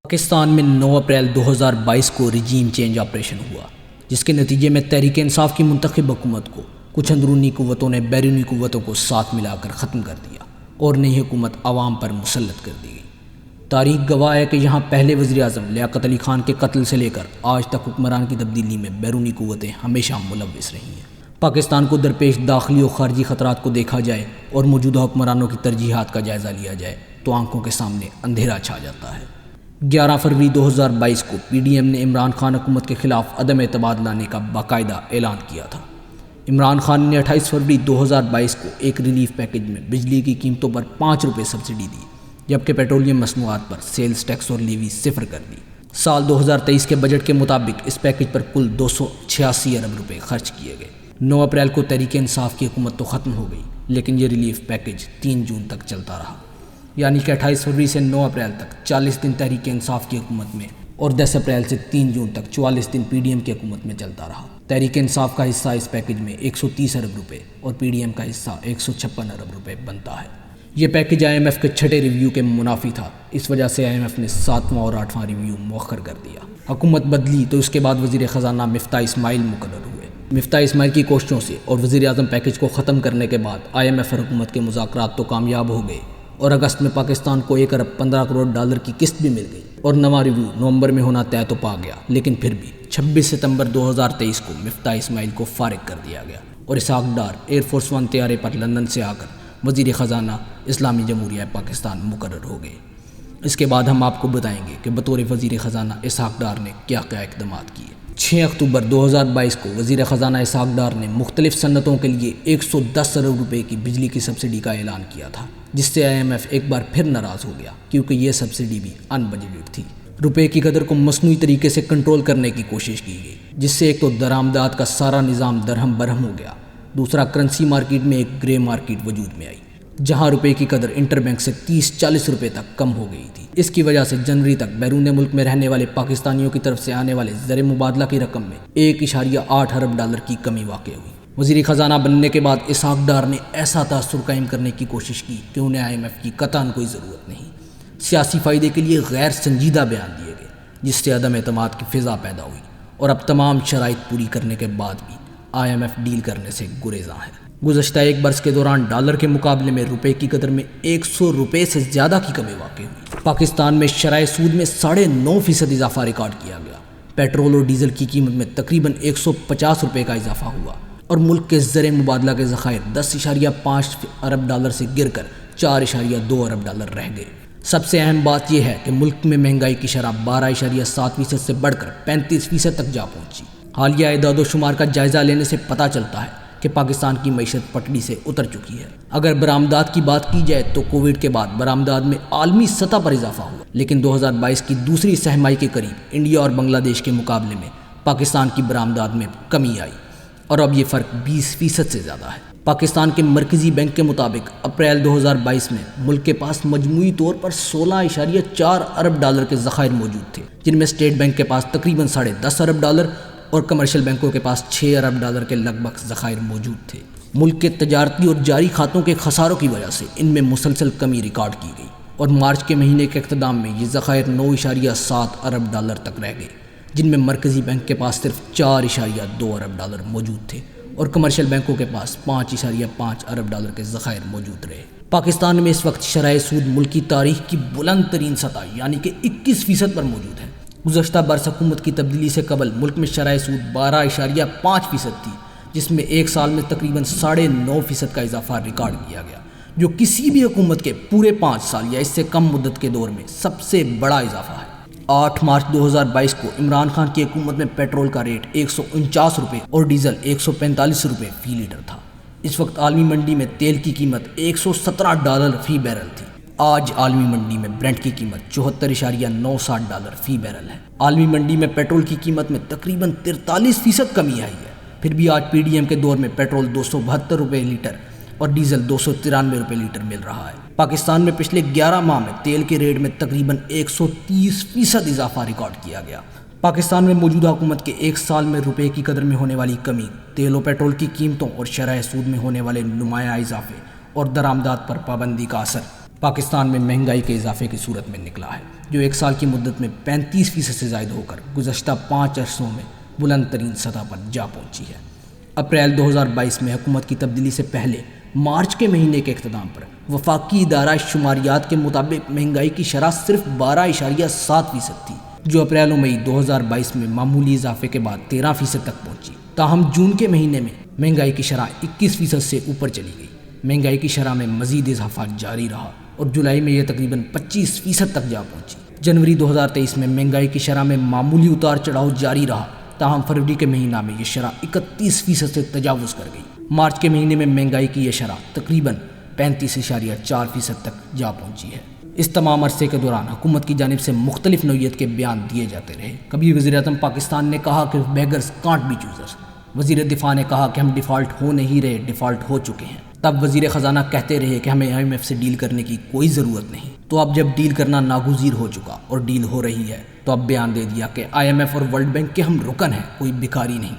پاکستان میں 9 اپریل 2022 کو regime change operation ہوا، جس کے نتیجے میں تحریک انصاف کی منتخب حکومت کو کچھ اندرونی قوتوں نے بیرونی قوتوں کو ساتھ ملا کر ختم کر دیا اور نئی حکومت عوام پر مسلط کر دی گئی۔ تاریخ گواہ ہے کہ یہاں پہلے وزیر اعظم لیاقت علی خان کے قتل سے لے کر آج تک حکمران کی تبدیلی میں بیرونی قوتیں ہمیشہ ملوث رہی ہیں۔ پاکستان کو درپیش داخلی و خارجی خطرات کو دیکھا جائے اور موجودہ حکمرانوں کی ترجیحات کا جائزہ لیا جائے تو آنکھوں کے سامنے اندھیرا چھا جاتا ہے۔ 11 فروری 2022 کو پی ڈی ایم نے عمران خان حکومت کے خلاف عدم اعتماد لانے کا باقاعدہ اعلان کیا تھا۔ عمران خان نے 28 فروری 2022 کو ایک ریلیف پیکج میں بجلی کی قیمتوں پر 5 روپے سبسڈی دی، جبکہ پیٹرولیم مصنوعات پر سیلز ٹیکس اور لیوی صفر کر دی۔ سال 2023 کے بجٹ کے مطابق اس پیکج پر کل 286 ارب روپے خرچ کیے گئے۔ 9 اپریل کو تحریک انصاف کی حکومت تو ختم ہو گئی، لیکن یہ ریلیف پیکج 3 جون تک چلتا رہا، یعنی کہ 28 فروری سے 9 اپریل تک 40 دن تحریک انصاف کی حکومت میں اور 10 اپریل سے 3 جون تک 44 دن پی ڈی ایم کی حکومت میں چلتا رہا۔ تحریک انصاف کا حصہ اس پیکج میں 130 ارب روپے اور پی ڈی ایم کا حصہ 156 ارب روپے بنتا ہے۔ یہ پیکج آئی ایم ایف کے 6 ریویو کے منافی تھا، اس وجہ سے آئی ایم ایف نے 7واں اور 8واں ریویو مؤخر کر دیا۔ حکومت بدلی تو اس کے بعد وزیر خزانہ مفتاح اسماعیل مقرر ہوئے۔ مفتاح اسماعیل کی کوششوں سے اور وزیر اعظم پیکج کو ختم کرنے کے بعد آئی ایم ایف اور حکومت کے مذاکرات تو کامیاب ہو گئے اور اگست میں پاکستان کو 1 ارب 15 کروڑ ڈالر کی قسط بھی مل گئی اور نواں ریویو نومبر میں ہونا طے تو پا گیا، لیکن پھر بھی 26 ستمبر 2023 کو مفتاح اسماعیل کو فارغ کر دیا گیا اور اسحاق ڈار ایئر فورس 1 طیارے پر لندن سے آ کر وزیر خزانہ اسلامی جمہوریہ پاکستان مقرر ہو گئے۔ اس کے بعد ہم آپ کو بتائیں گے کہ بطور وزیر خزانہ اسحاق ڈار نے کیا کیا اقدامات کیے۔ 6 اکتوبر 2022 کو وزیر خزانہ اسحاق ڈار نے مختلف صنعتوں کے لیے 110 ارب روپے کی بجلی کی سبسڈی کا اعلان کیا تھا، جس سے آئی ایم ایف ایک بار پھر ناراض ہو گیا، کیونکہ یہ سبسڈی بھی ان بجٹڈ تھی۔ روپے کی قدر کو مصنوعی طریقے سے کنٹرول کرنے کی کوشش کی گئی، جس سے ایک تو درآمدات کا سارا نظام درہم برہم ہو گیا، دوسرا کرنسی مارکیٹ میں ایک گرے مارکیٹ وجود میں آئی، جہاں روپے کی قدر انٹر بینک سے 30-40 روپے تک کم ہو گئی تھی۔ اس کی وجہ سے جنوری تک بیرون ملک میں رہنے والے پاکستانیوں کی طرف سے آنے والے زر مبادلہ کی رقم میں 1.8 ارب ڈالر کی کمی واقع ہوئی۔ وزیر خزانہ بننے کے بعد اسحاق ڈار نے ایسا تاثر قائم کرنے کی کوشش کی کہ انہیں آئی ایم ایف کی قطعاً کوئی ضرورت نہیں۔ سیاسی فائدے کے لیے غیر سنجیدہ بیان دیے گئے، جس سے عدم اعتماد کی فضا پیدا ہوئی، اور اب تمام شرائط پوری کرنے کے بعد بھی آئی ایم ایف ڈیل کرنے سے گریزاں ہے۔ گزشتہ 1 برس کے دوران ڈالر کے مقابلے میں روپے کی قدر میں 100 روپے سے زیادہ کی کمی واقع ہوئی۔ پاکستان میں شرح سود میں 9.5% اضافہ ریکارڈ کیا گیا۔ پیٹرول اور ڈیزل کی قیمت میں تقریباً 150 روپے کا اضافہ ہوا اور ملک کے زر مبادلہ کے ذخائر 10.5 ارب ڈالر سے گر کر 4.2 ارب ڈالر رہ گئے۔ سب سے اہم بات یہ ہے کہ ملک میں مہنگائی کی شرح 12.7% سے بڑھ کر 35% تک جا پہنچی۔ حالیہ اعداد و شمار کا جائزہ لینے سے پتہ چلتا ہے کہ پاکستان کی معیشت پٹڑی سے اتر چکی ہے۔ اگر برآمدات کی بات کی جائے تو کووڈ کے بعد برآمدات میں عالمی سطح پر اضافہ ہوا، لیکن 2022 کی دوسری سہ ماہی کے قریب انڈیا اور بنگلہ دیش کے مقابلے میں پاکستان کی برآمدات میں کمی آئی اور اب یہ فرق 20% سے زیادہ ہے۔ پاکستان کے مرکزی بینک کے مطابق اپریل 2022 میں ملک کے پاس مجموعی طور پر 16.4 ارب ڈالر کے ذخائر موجود تھے، جن میں اسٹیٹ بینک کے پاس تقریباً 10.5 ارب ڈالر اور کمرشل بینکوں کے پاس 6 ارب ڈالر کے لگ بھگ ذخائر موجود تھے۔ ملک کے تجارتی اور جاری کھاتوں کے خساروں کی وجہ سے ان میں مسلسل کمی ریکارڈ کی گئی اور مارچ کے مہینے کے اختتام میں یہ ذخائر 9.7 ارب ڈالر تک رہ گئے، جن میں مرکزی بینک کے پاس صرف 4.2 ارب ڈالر موجود تھے اور کمرشل بینکوں کے پاس 5.5 ارب ڈالر کے ذخائر موجود رہے۔ پاکستان میں اس وقت شرح سود ملکی تاریخ کی بلند ترین سطح یعنی کہ 21% پر موجود ہے۔ گزشتہ برس حکومت کی تبدیلی سے قبل ملک میں شرح سود 12.5% تھی، جس میں ایک سال میں تقریباً 9.5% کا اضافہ ریکارڈ کیا گیا، جو کسی بھی حکومت کے پورے 5 سال یا اس سے کم مدت کے دور میں سب سے بڑا اضافہ ہے۔ 8 مارچ 2022 کو عمران خان کی حکومت میں پیٹرول کا ریٹ 149 روپے اور ڈیزل 145 روپے فی لیٹر تھا۔ اس وقت عالمی منڈی میں تیل کی قیمت 117 ڈالر فی بیرل تھی۔ آج عالمی منڈی میں برنٹ کی قیمت 74.97 ڈالر فی بیرل ہے۔ عالمی منڈی میں پیٹرول کی قیمت میں تقریباً 43% کمی آئی ہے۔ پھر بھی آج پی ڈی ایم کے دور میں پیٹرول 272 روپے لیٹر اور ڈیزل 293 روپے لیٹر مل رہا ہے۔ پاکستان میں پچھلے 11 ماہ میں تیل کے ریٹ میں تقریباً 130% اضافہ ریکارڈ کیا گیا۔ پاکستان میں موجودہ حکومت کے 1 سال میں روپے کی قدر میں ہونے والی کمی، تیل و پیٹرول کی قیمتوں اور شرح سود میں ہونے والے نمایاں اضافے اور درآمدات پر پابندی کا اثر پاکستان میں مہنگائی کے اضافے کی صورت میں نکلا ہے، جو ایک سال کی مدت میں 35% سے زائد ہو کر گزشتہ 5 عرصوں میں بلند ترین سطح پر جا پہنچی ہے۔ اپریل 2022 میں حکومت کی تبدیلی سے پہلے مارچ کے مہینے کے اختتام پر وفاقی ادارہ شماریات کے مطابق مہنگائی کی شرح صرف 12.7% تھی، جو اپریل و مئی 2022 میں معمولی اضافے کے بعد 13% تک پہنچی۔ تاہم جون کے مہینے میں مہنگائی کی شرح 21% سے اوپر چلی گئی۔ مہنگائی کی شرح میں مزید اضافہ جاری رہا اور جولائی میں یہ تقریباً 25% تک جا پہنچی۔ جنوری 2023 میں مہنگائی کی شرح میں معمولی اتار چڑھاؤ جاری رہا، تاہم فروری کے مہینہ میں یہ شرح 31% سے تجاوز کر گئی۔ مارچ کے مہینے میں مہنگائی کی یہ شرح تقریباً 35.4% تک جا پہنچی ہے۔ اس تمام عرصے کے دوران حکومت کی جانب سے مختلف نوعیت کے بیان دیے جاتے رہے۔ کبھی وزیر اعظم پاکستان نے کہا کہ بیگرز کانٹ بی چوزرز، وزیر دفاع نے کہا کہ ہم ڈیفالٹ ہو نہیں رہے، ڈیفالٹ ہو چکے ہیں۔ تب وزیر خزانہ کہتے رہے کہ ہمیں IMF سے ڈیل کرنے کی کوئی ضرورت نہیں۔ تو اب جب ڈیل کرنا ناگزیر ہو چکا اور ڈیل ہو رہی ہے، تو اب بیان دے دیا کہ IMF اور ورلڈ بینک کے ہم رکن ہیں، کوئی بھکاری نہیں۔